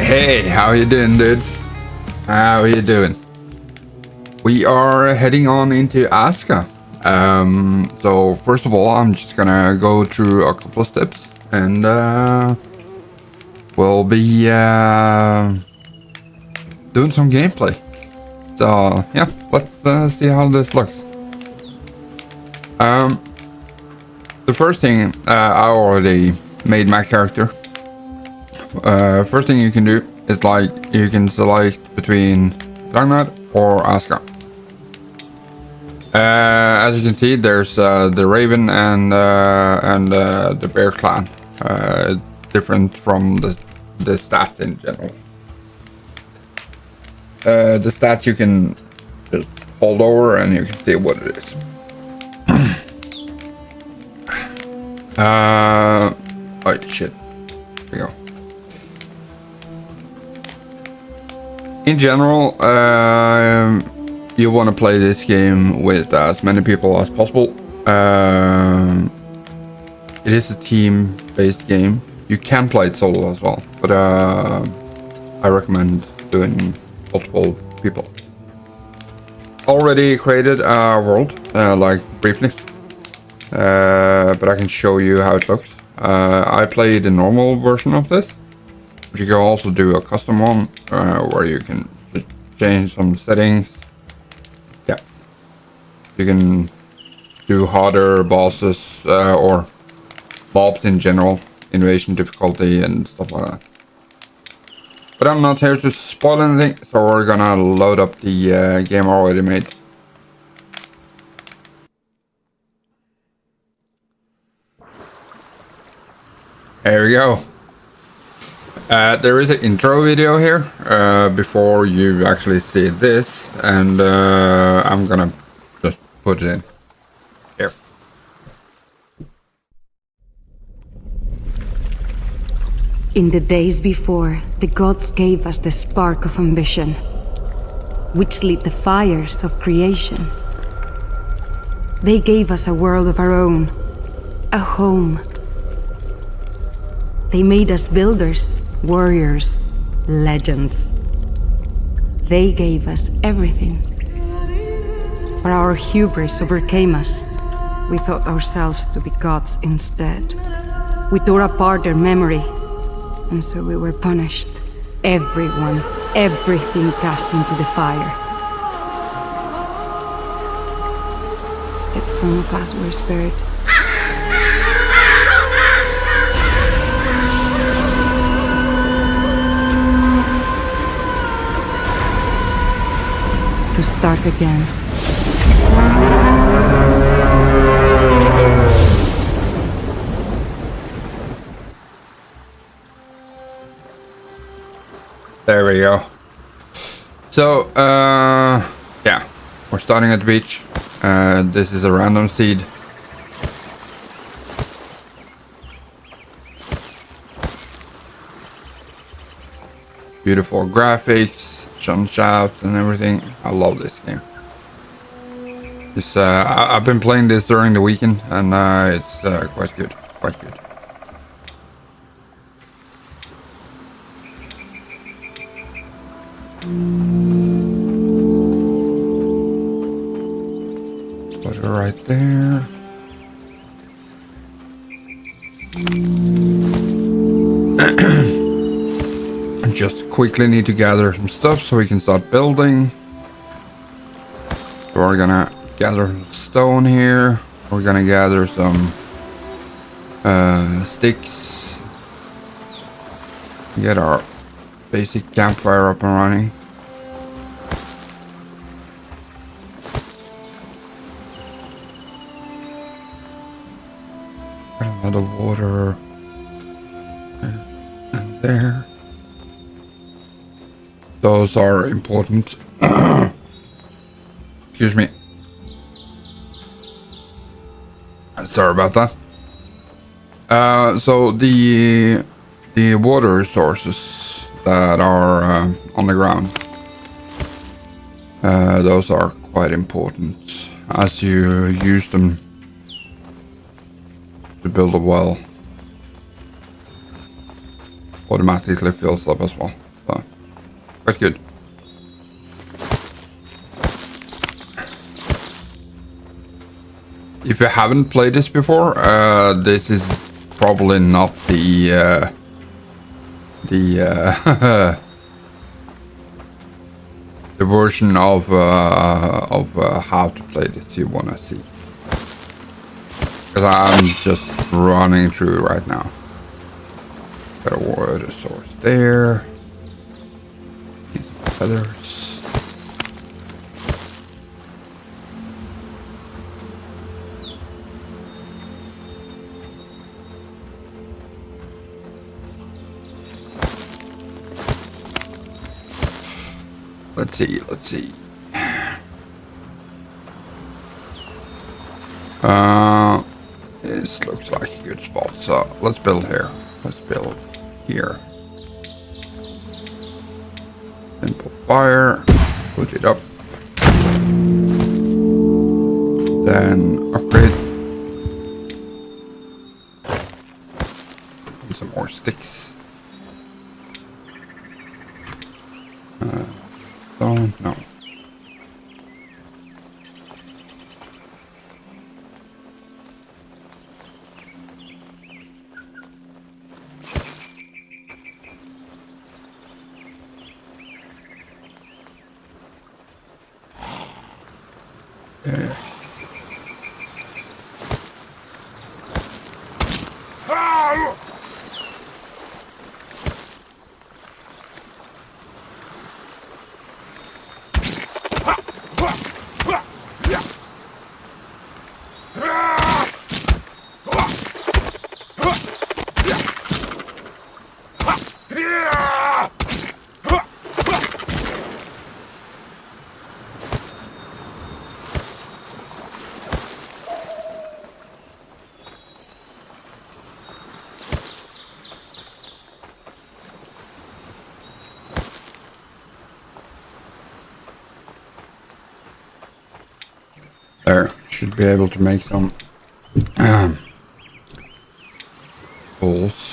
Hey, how you doing, dudes? How you doing? We are heading on into ASKA. So first of all, I'm just gonna go through a couple of steps, and we'll be doing some gameplay. So yeah, let's see how this looks. The first thing, I already made my character. First thing you can do is you can select between Ragnar or ASKA. As you can see, there's the Raven and the Bear clan. Different from the stats in general. The stats you can just hold over and you can see what it is. Oh shit. Here we go. In general, you want to play this game with as many people as possible. It is a team-based game. You can play it solo as well, but I recommend doing multiple people. Already created a world, briefly, but I can show you how it looks. I played the normal version of this, but you can also do a custom one where you can change some settings. Yeah, you can do harder bosses or mobs in general, invasion difficulty and stuff like that. But I'm not here to spoil anything, so we're gonna load up the game already made. There we go. There is an intro video here before you actually see this, and I'm gonna just put it in here. In the days before, the gods gave us the spark of ambition, which lit the fires of creation. They gave us a world of our own, a home. They made us builders, warriors, legends. They gave us everything. But our hubris overcame us. We thought ourselves to be gods instead. We tore apart their memory, and so we were punished. Everyone, everything cast into the fire. Yet some of us were spared. To start again. There we go. So, yeah, we're starting at the beach. This is a random seed. Beautiful graphics. Shouts and everything. I love this game. I've been playing this during the weekend, and it's quite good. Quite good. Put it right there. Just quickly need to gather some stuff so we can start building. So we're gonna gather stone here. We're gonna gather some sticks. Get our basic campfire up and running. Got a lot of water and there. Those are important. Excuse me. Sorry about that. So the water sources that are on the ground, those are quite important as you use them to build a well. Automatically fills up as well. quite good. If you haven't played this before, this is probably not the the version of how to play this you wanna see. Because I'm just running through right now. Got a water source there. Need some feathers. Let's see. This looks like a good spot. So let's build here. Let's build here. Simple fire. Put it up. Then upgrade. And some more sticks. Stone? No. There, should be able to make some balls.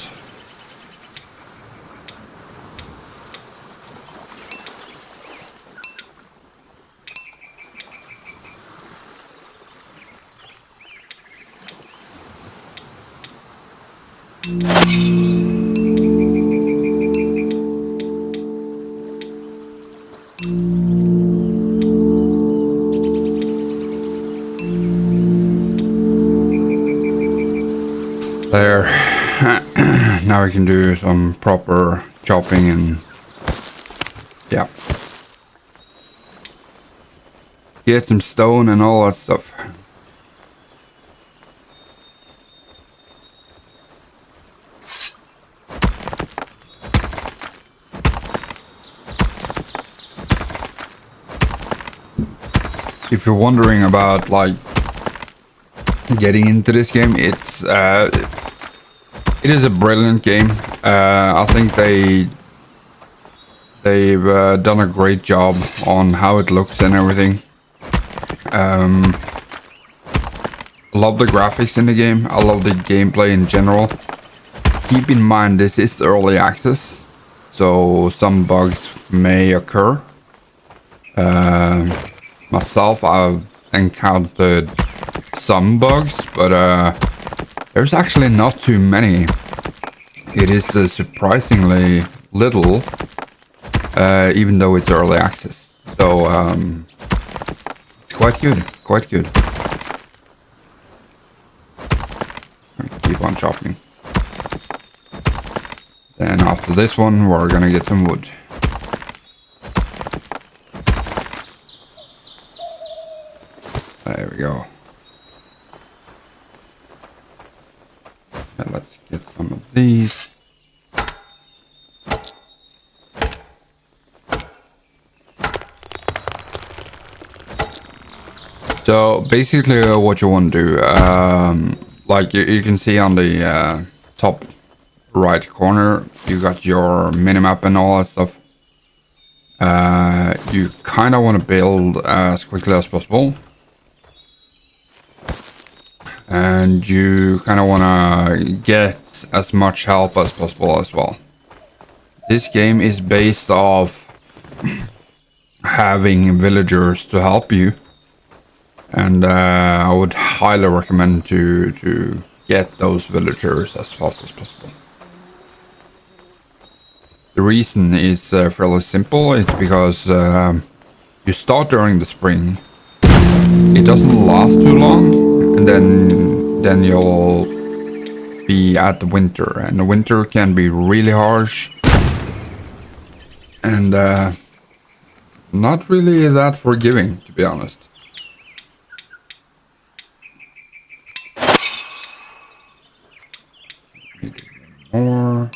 There. Now we can do some proper chopping and yeah. Get some stone and all that stuff. If you're wondering about like getting into this game, it is a brilliant game. I think they've done a great job on how it looks and everything. Love the graphics in the game. I love the gameplay in general. Keep in mind this is early access, so some bugs may occur. Myself, I've encountered some bugs, but there's actually not too many. It is surprisingly little, even though it's early access. So it's quite good, quite good. Keep on chopping. Then after this one, we're gonna get some wood. There we go. And let's get some of these. So basically what you want to do, like you can see on the top right corner, you got your minimap and all that stuff. You kind of want to build as quickly as possible. And you kind of want to get as much help as possible as well. This game is based off having villagers to help you. And I would highly recommend to get those villagers as fast as possible. The reason is fairly simple. It's because you start during the spring. It doesn't last too long, and then you'll be at the winter, and the winter can be really harsh and not really that forgiving, to be honest. More.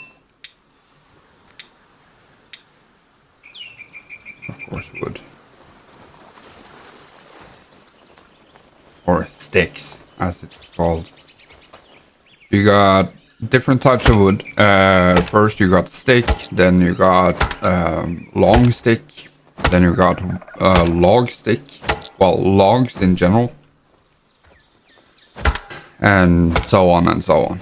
Of course, wood. Or sticks, as it's called. You got different types of wood. First you got stick, then you got long stick, then you got log stick. Well, logs in general. And so on and so on.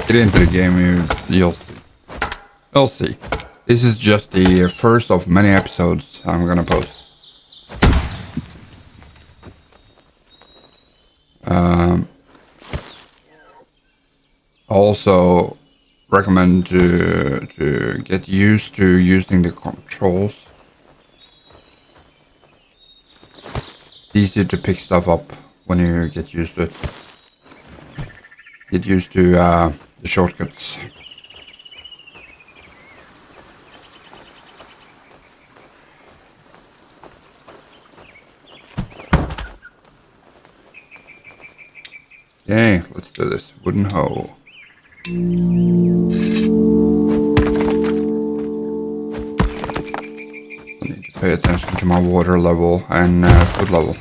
Get into the game, you'll see. You'll see. This is just the first of many episodes I'm gonna post. Also recommend to get used to using the controls. It's easy to pick stuff up when you get used to it. Get used to the shortcuts. Okay, let's do this. Wooden hoe. I need to pay attention to my water level and food level.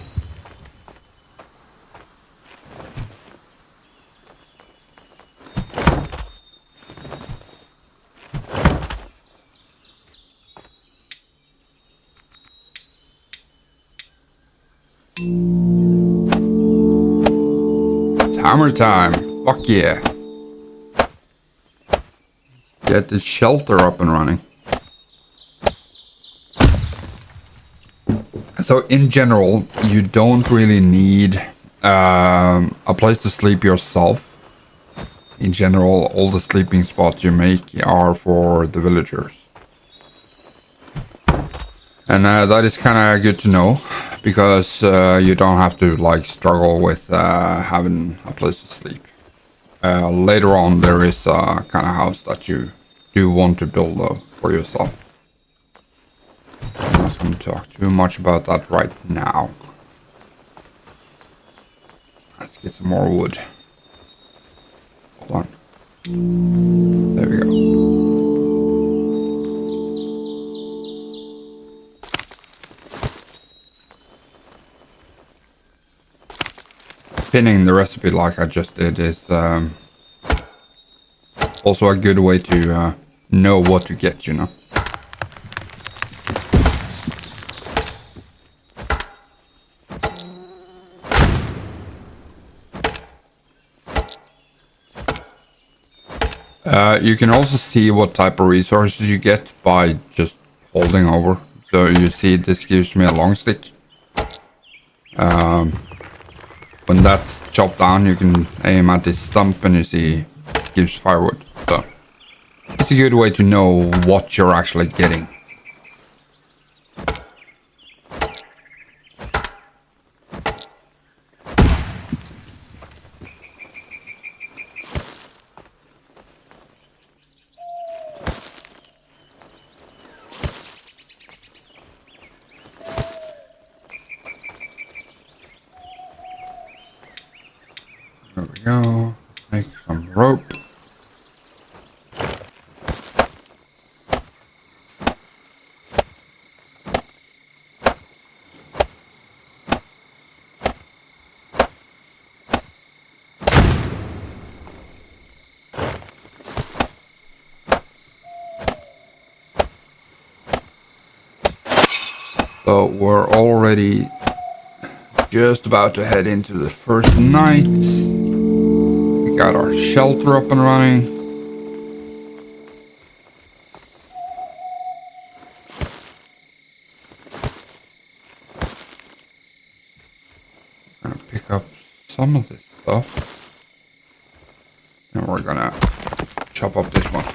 It's hammer time. Fuck yeah. Get the shelter up and running. So in general, you don't really need a place to sleep yourself. In general, all the sleeping spots you make are for the villagers. And that is kind of good to know, because you don't have to like struggle with having a place to sleep. Later on, there is a kind of house that you do want to build though for yourself. I'm not going to talk too much about that right now. Let's get some more wood. Hold on. There we go. Pinning the recipe like I just did is also a good way to know what to get, you know. You can also see what type of resources you get by just holding over. So you see this gives me a long stick. When that's chopped down, you can aim at this stump and you see it gives firewood. So it's a good way to know what you're actually getting. There we go. Make some rope. So we're already just about to head into the first night. We got our shelter up and running. Gonna pick up some of this stuff. And we're gonna chop up this one.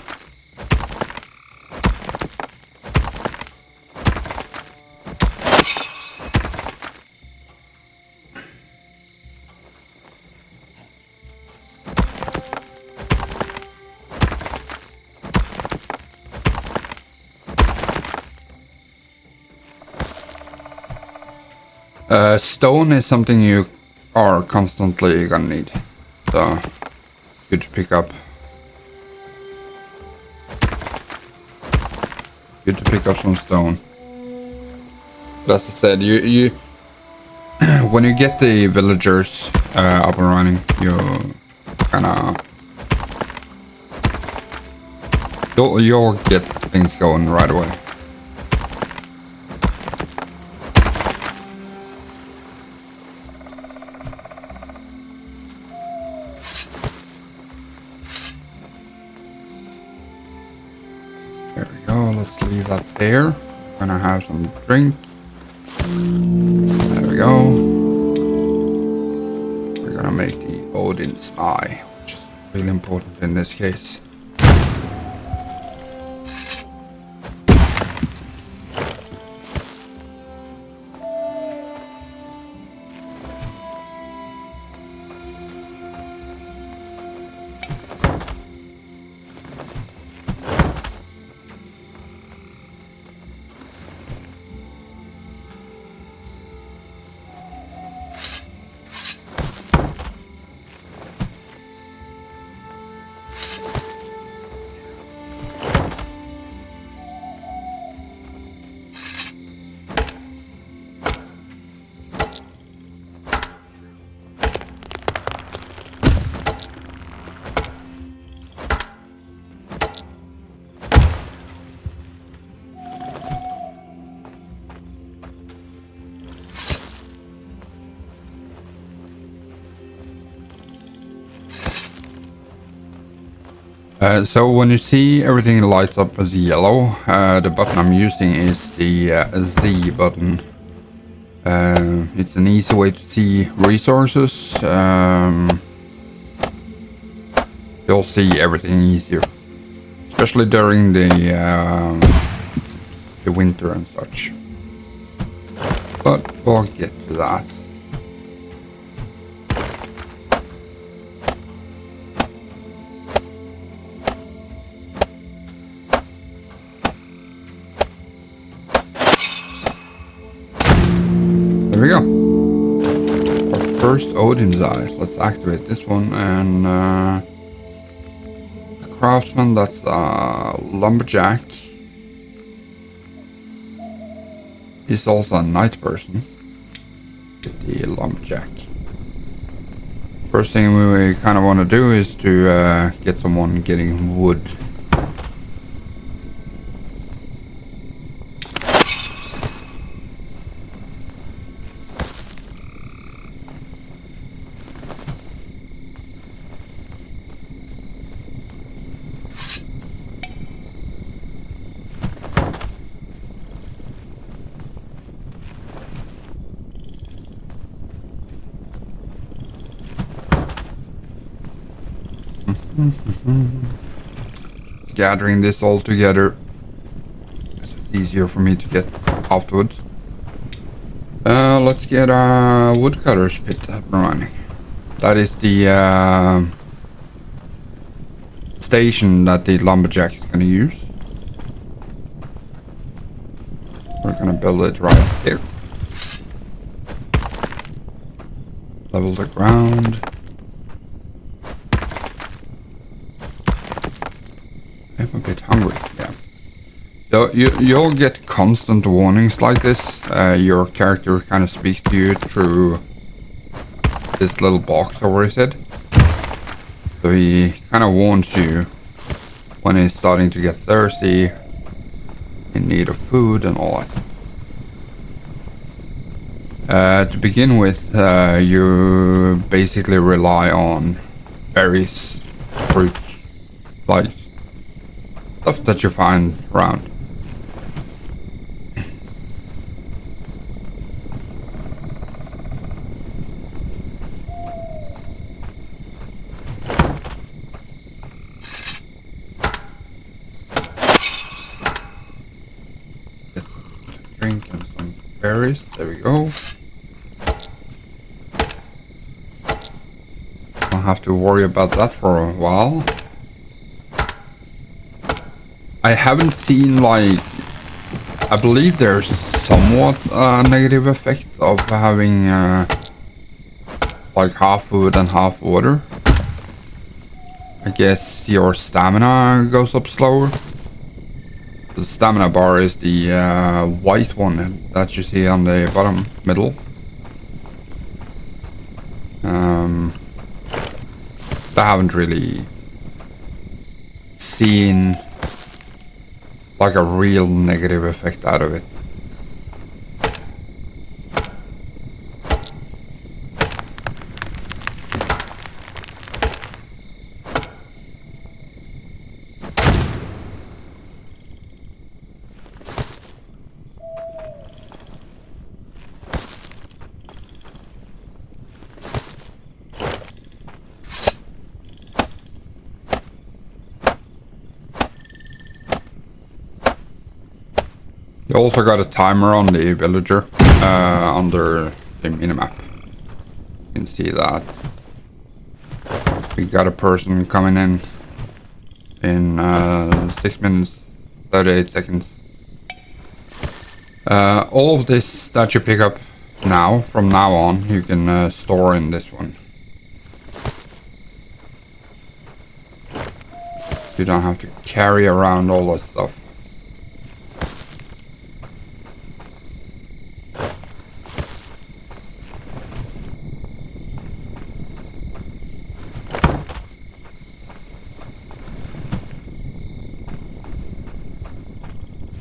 Stone is something you are constantly gonna need, so good to pick up. Good to pick up some stone. But as I said, you when you get the villagers up and running, you'll get things going right away. There we go, let's leave that there. Gonna have some drink. There we go. We're gonna make the Odin's Eye, which is really important in this case. So when you see everything lights up as yellow, the button I'm using is the Z button. It's an easy way to see resources. You'll see everything easier, especially during the winter and such. But we'll get to that. There we go. Our first Odin's Eye. Let's activate this one, and a craftsman, that's a lumberjack. He's also a night person. Get the lumberjack. First thing we kind of want to do is to get someone getting wood. Gathering this all together, it's easier for me to get afterwards. Let's get a woodcutter's pit up and running. That is the station that the lumberjack is going to use. We're going to build it right here. Level the ground. I'm a bit hungry, yeah. So you'll get constant warnings like this. Your character kind of speaks to you through this little box over his head. So he kind of warns you when he's starting to get thirsty, in need of food and all that. To begin with, you basically rely on berries, fruits, like stuff that you find around. Drink and some berries. There we go. Don't have to worry about that for a while. I haven't seen, like, I believe there's somewhat a negative effect of having like half food and half water. I guess your stamina goes up slower. The stamina bar is the white one that you see on the bottom middle. I haven't really seen like a real negative effect out of it. You also got a timer on the villager under the minimap. You can see that we got a person coming in 6 minutes 38 seconds. All of this that you pick up now, from now on, you can store in this one. You don't have to carry around all that stuff.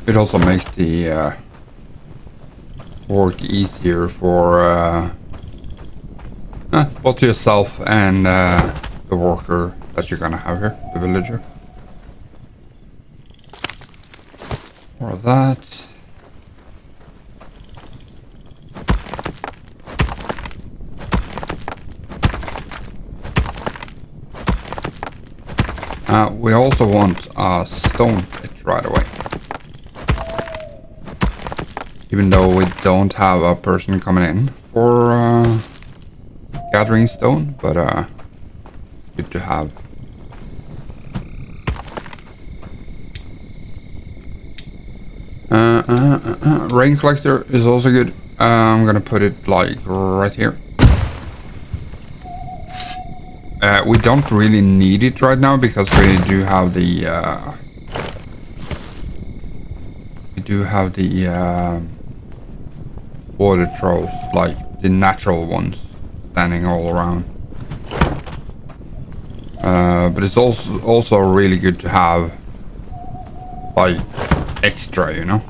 It also makes the work easier for both yourself and the worker that you're gonna have here, the villager. Or that. We also want a stone pit right away. Even though we don't have a person coming in for gathering stone, but good to have. Rain collector is also good. I'm gonna put it like right here. We don't really need it right now because we do have the water trolls, like the natural ones, standing all around. But it's also really good to have like extra, you know.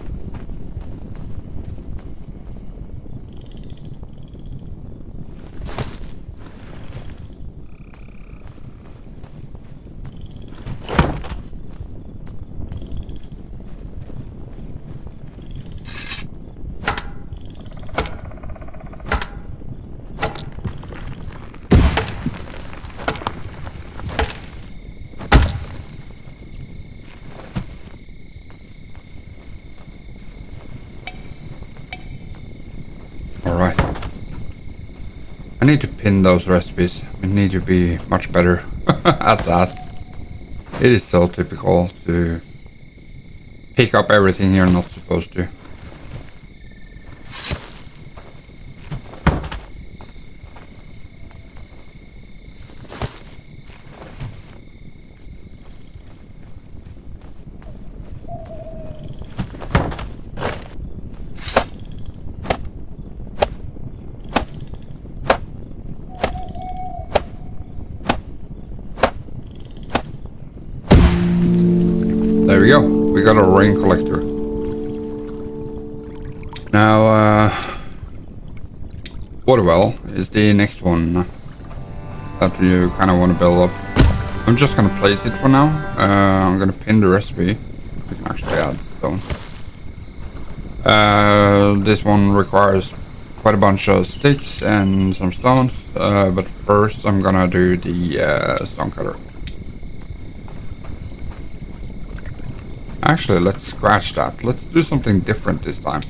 Alright. I need to pin those recipes. We need to be much better at that. It is so typical to pick up everything you're not supposed to. There we go. We got a rain collector. Now, water well is the next one. that you kind of want to build up. I'm just gonna place it for now. I'm gonna pin the recipe. We can actually add stone. This one requires quite a bunch of sticks and some stones, but first I'm gonna do the stone cutter. Actually, let's scratch that. Let's do something different this time.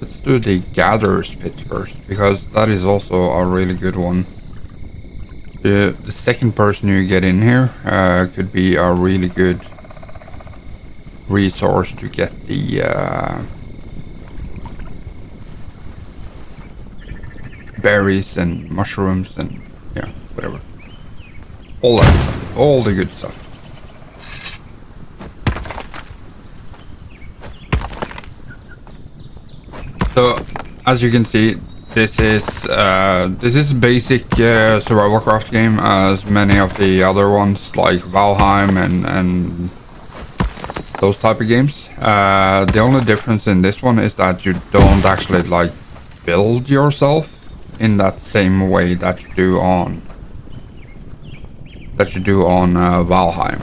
Let's do the gatherer's pit first, because that is also a really good one. The second person you get in here could be a really good resource to get the berries and mushrooms and yeah, whatever. All that stuff, all the good stuff. So, as you can see, this is basic survival craft game as many of the other ones like Valheim and those type of games. The only difference in this one is that you don't actually like build yourself in that same way that you do on Valheim.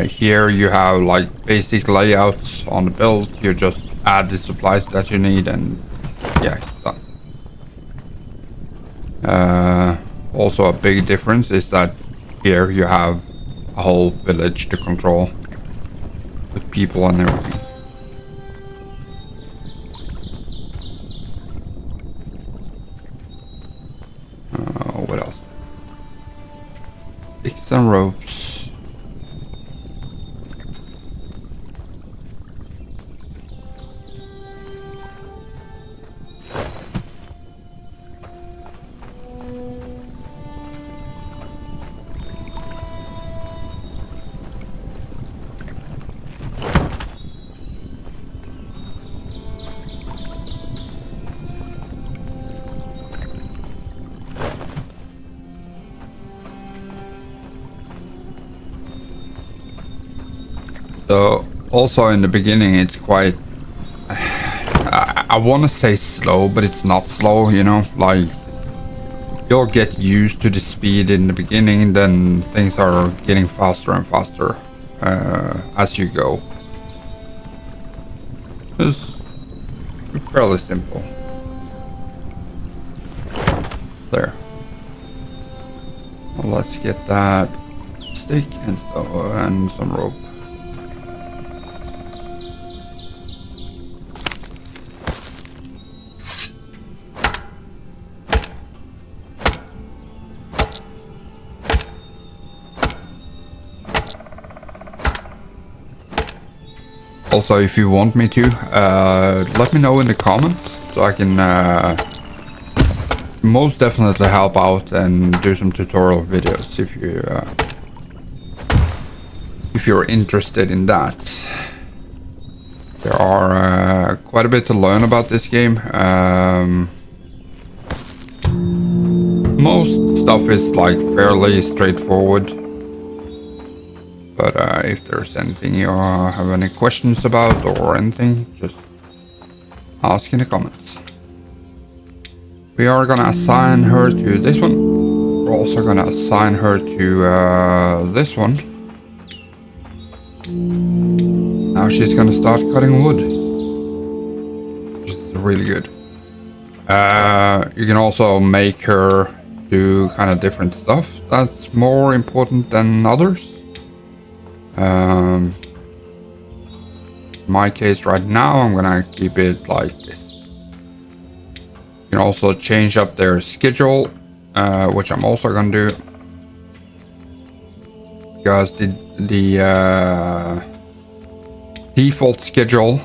Here you have like basic layouts on the build. You just add the supplies that you need and yeah, done. Also a big difference is that here you have a whole village to control with people and everything. What else? Sticks and ropes. So also in the beginning it's quite I want to say slow, but it's not slow, you know, like you'll get used to the speed in the beginning, then things are getting faster and faster as you go. It's fairly simple. There. Well, let's get that stick and stuff and some rope. Also, if you want me to, let me know in the comments so I can most definitely help out and do some tutorial videos if you're interested in that. There are quite a bit to learn about this game. Most stuff is like fairly straightforward. But if there's anything you have any questions about or anything, just ask in the comments. We are gonna assign her to this one. We're also gonna assign her to this one. Now she's gonna start cutting wood, which is really good. You can also make her do kind of different stuff that's more important than others. In my case right now, I'm gonna keep it like this. You can also change up their schedule, which I'm also gonna do, because the default schedule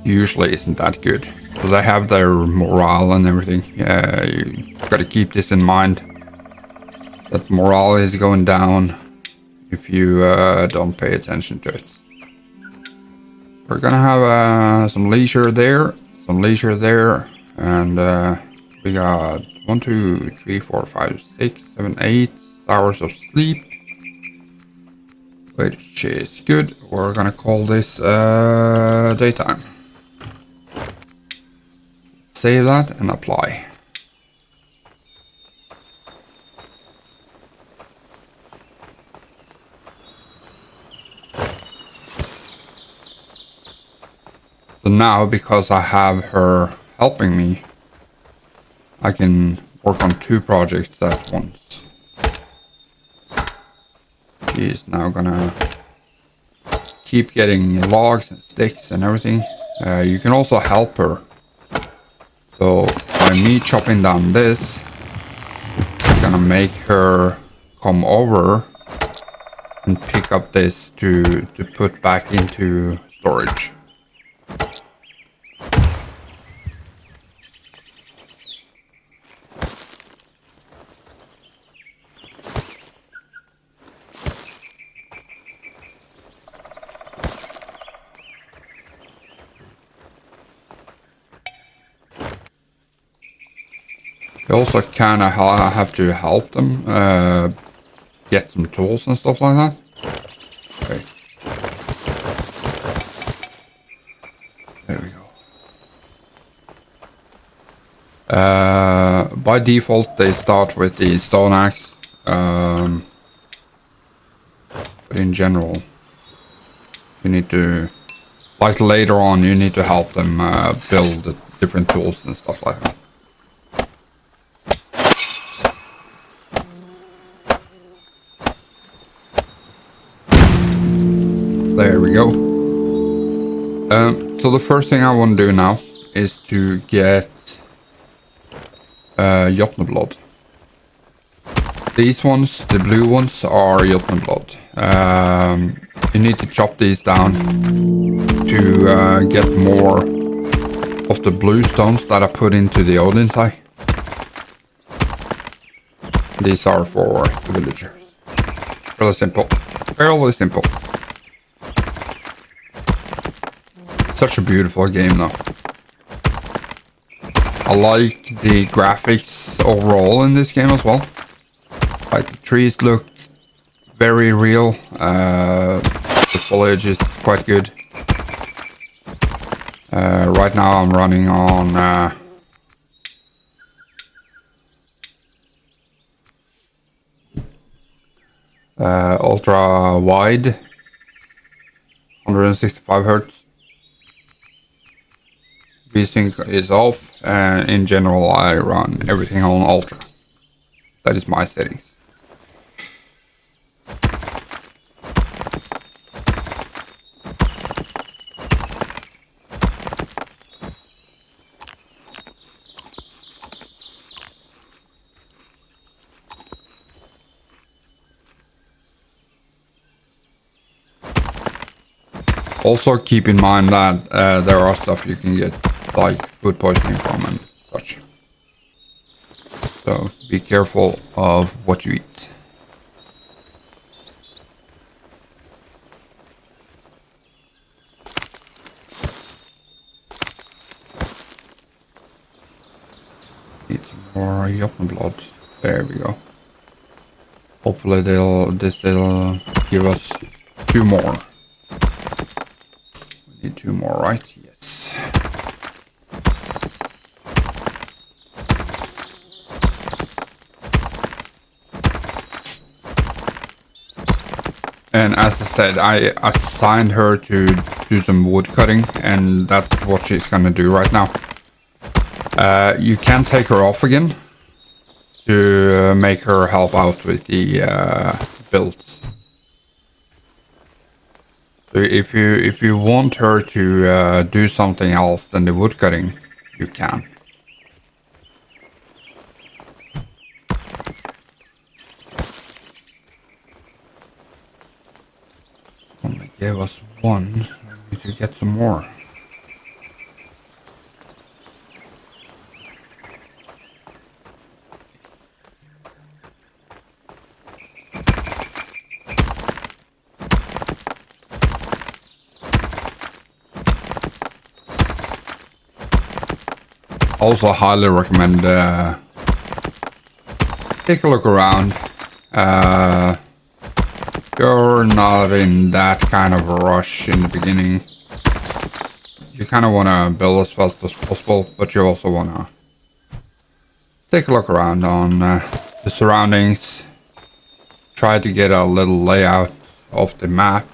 usually isn't that good. So they have their morale and everything. You gotta keep this in mind, that morale is going down if you don't pay attention to it. We're gonna have some leisure there, and we got 1, 2, 3, 4, 5, 6, 7, 8 hours of sleep, which is good. We're gonna call this daytime. Save that and apply. now, because I have her helping me, I can work on 2 projects at once. She's now gonna keep getting logs and sticks and everything. You can also help her. So by me chopping down this, I'm gonna make her come over and pick up this to put back into storage. You also kind of have to help them get some tools and stuff like that. Okay. There we go. By default, they start with the stone axe. But in general, you need to, like later on, you need to help them build different tools and stuff like that. There we go. So the first thing I want to do now is to get Jotneblood. These ones, the blue ones, are Jotneblood. You need to chop these down to get more of the blue stones that I put into the Odin's Eye. These are for the villagers. Really simple. Fairly simple. Such a beautiful game though. I like the graphics overall in this game as well. Like the trees look very real. The foliage is quite good. Right now I'm running on ultra wide, 165 Hz. VSync is off, and in general I run everything on ultra. That is my settings. Also keep in mind that there are stuff you can get like food poisoning from and such. So be careful of what you eat. Need some more Jotneblood. There we go. Hopefully they'll give us 2 more. We need 2 more, right? Yes. And as I said, I assigned her to do some wood cutting, and that's what she's gonna do right now. You can take her off again to make her help out with the builds. So if you want her to do something else than the wood cutting, you can. Only gave us 1. We need to get some more. Also highly recommend take a look around. You're not in that kind of a rush in the beginning. You kind of want to build as fast as possible, but you also want to take a look around on the surroundings. Try to get a little layout of the map.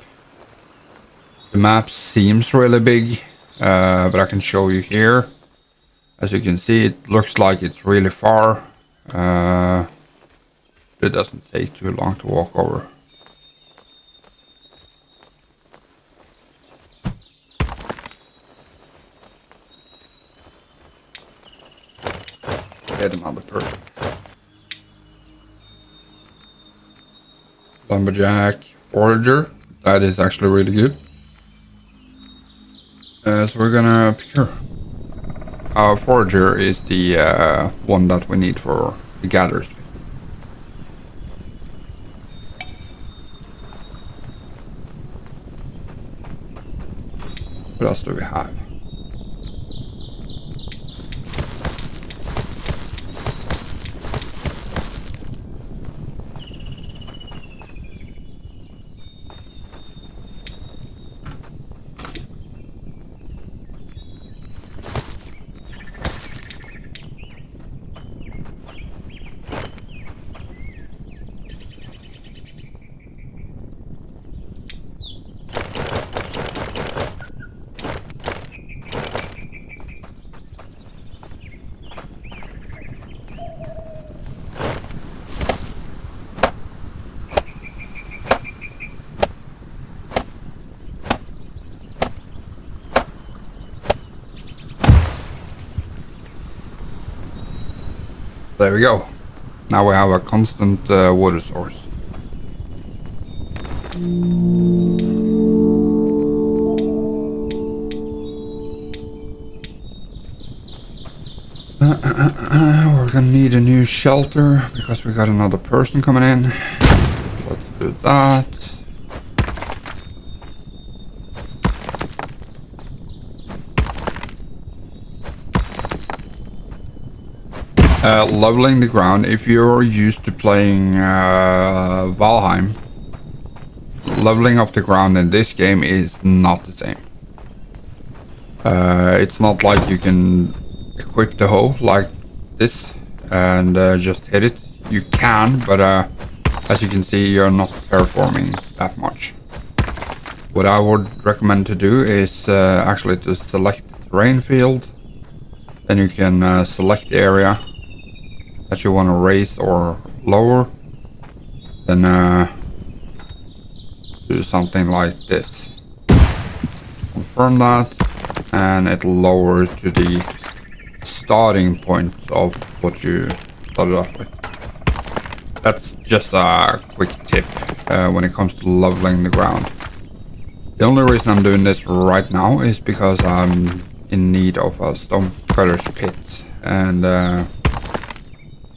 The map seems really big, but I can show you here. As you can see, it looks like it's really far. It doesn't take too long to walk over. Get another person. Lumberjack, forager. That is actually really good. So we're gonna pick her. Our forager is the one that we need for the gatherers. What else do we have? There we go. Now we have a constant water source. We're gonna need a new shelter because we got another person coming in. Let's do that. Leveling the ground. If you're used to playing Valheim, leveling up the ground in this game is not the same. It's not like you can equip the hoe like this and just hit it. You can, but as you can see, you're not performing that much. What I would recommend to do is actually to select the terrain field. Then you can select the area that you want to raise or lower. Then do something like this. Confirm that, and it'll lower to the starting point of what you started off with. That's just a quick tip when it comes to leveling the ground. The only reason I'm doing this right now is because I'm in need of a stonecutter's pit, and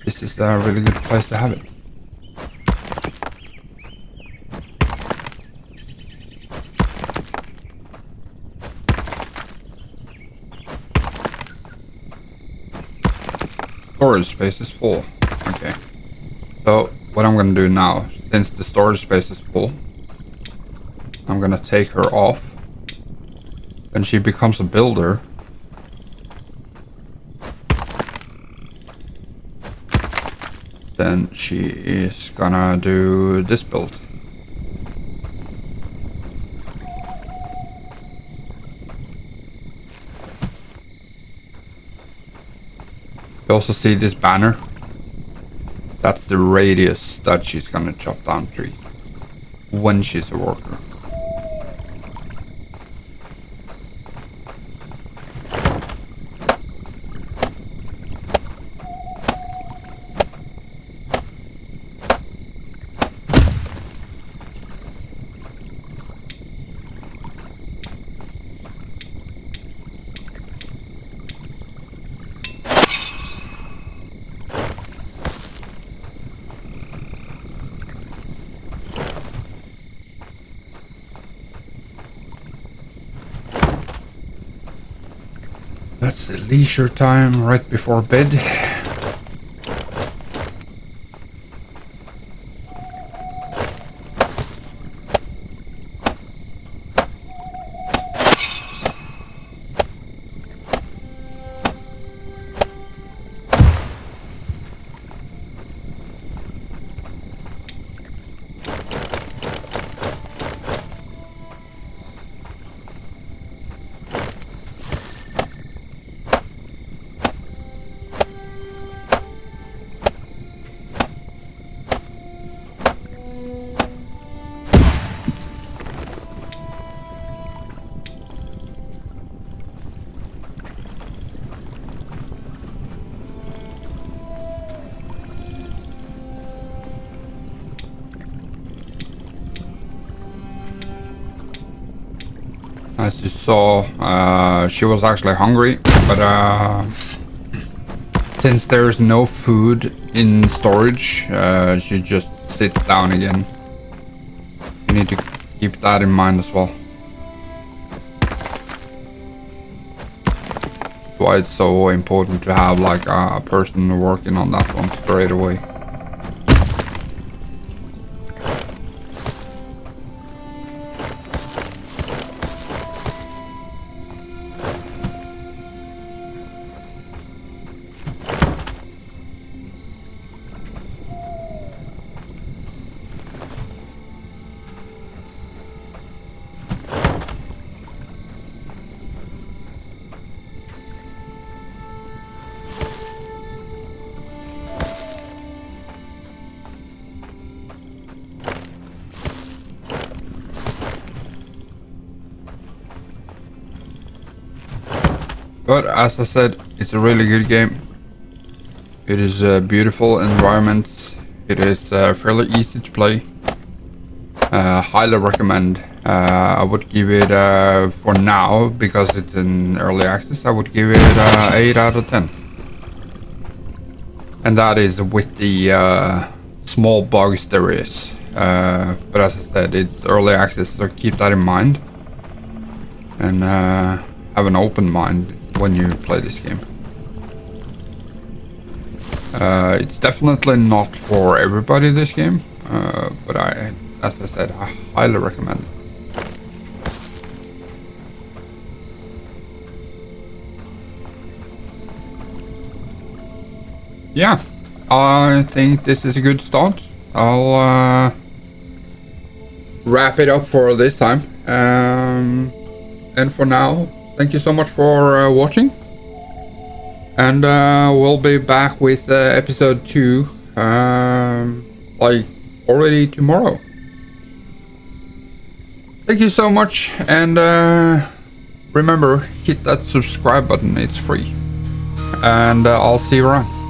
this is a really good place to have it. Storage space is full. Okay. So what I'm gonna do now, since the storage space is full, I'm gonna take her off. Then she becomes a builder. Then she is gonna do this build. You also see this banner. That's the radius that she's gonna chop down trees when she's a worker. That's the leisure time right before bed. As you saw, she was actually hungry, but since there is no food in storage, she just sits down again. You need to keep that in mind as well. That's why it's so important to have like a person working on that one straight away. But as I said, it's a really good game. It is beautiful environments. It is fairly easy to play. Highly recommend. I would give it for now, because it's in early access, I would give it 8 out of 10. And that is with the small bugs there is. But as I said, it's early access, so keep that in mind. And have an open mind when you play this game. It's definitely not for everybody, this game, but as I said, I highly recommend it. Yeah, I think this is a good start. I'll wrap it up for this time. And for now, thank you so much for watching. And we'll be back with episode 2 like already tomorrow. Thank you so much, and remember, hit that subscribe button, it's free. And I'll see you around.